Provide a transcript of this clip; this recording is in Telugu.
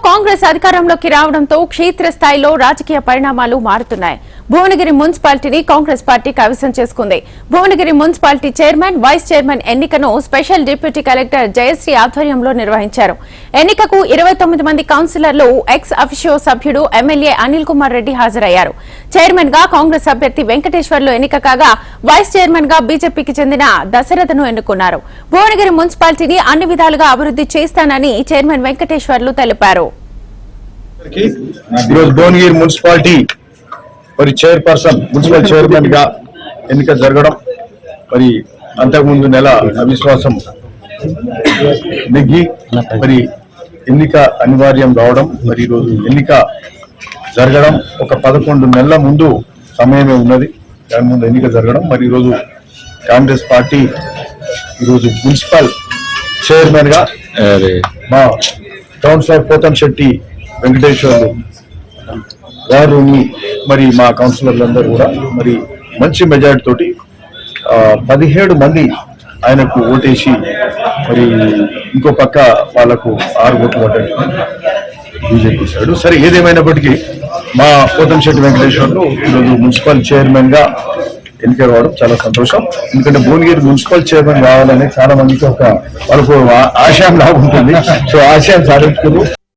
కాంగ్రెస్ అధికారంలోకి రావడంతో క్షేత్రస్థాయిలో రాజకీయ పరిణామాలు మారుతున్నాయి. భువనగిరి మున్సిపాలిటీని కాంగ్రెస్ పార్టీ కైవసం చేసుకుంది. Bhuvanagiri municipality chairman, vice chairman ఎన్నికను స్పెషల్ డిప్యూటీ కలెక్టర్ జయశ్రీ ఆధ్వర్యంలో నిర్వహించారు. ఎన్నికకు 29 మంది కౌన్సిలర్లు, ఎక్స్ అఫిషియో సభ్యుడు ఎమ్మెల్యే అనిల్ కుమార్ రెడ్డి హాజరయ్యారు. చైర్మన్ గా కాంగ్రెస్ అభ్యర్థి వెంకటేశ్వర్లు ఎన్నిక కాగా, వైస్ చైర్మన్ గా బీజేపీకి చెందిన దశరథను ఎన్నుకున్నారు. భువనగిరి మున్సిపాలిటీని అన్ని విధాలుగా అభివృద్ధి చేస్తానని చైర్మన్ వెంకటేశ్వర్లు తెలిపారు. భువనగిరి మున్సిపాలిటీ మరి చైర్పర్సన్, మున్సిపల్ చైర్మన్ గా ఎన్నిక జరగడం, మరి అంతకుముందు నెల అవిశ్వాసం నెగ్గి మరి ఎన్నిక అనివార్యం కావడం, మరి ఈరోజు ఎన్నిక జరగడం ఒక 11 నెలల ముందు సమయమే ఉన్నది. దాని ముందు ఎన్నిక జరగడం, మరి ఈరోజు కాంగ్రెస్ పార్టీ ఈరోజు మున్సిపల్ చైర్మన్ గా మా కౌన్సిలర్ పోతంశెట్టి వెంకటేశ్వర్లు గారిని మరి మా కౌన్సిలర్లందరూ కూడా మరి మంచి మెజారిటీ తోటి 17 మంది ఆయనకు ఓటేసి, మరి ఇంకో పక్క వాళ్ళకు 6 ఓట్లు పడ్డాడు బీజేపీ సైడ్. సరే, ఏదేమైనప్పటికీ మా పోతంశెట్టి వెంకటేశ్వర్లు ఈరోజు మున్సిపల్ చైర్మన్ గా ఎన్నిక కావడం చాలా సంతోషం. ఎందుకంటే భువనగిరి మున్సిపల్ చైర్మన్ కావాలని చాలా మందికి ఒక వాళ్ళకు ఆశయం లాగా ఉంటుంది. సో ఆశయం సాధించుకున్నారు.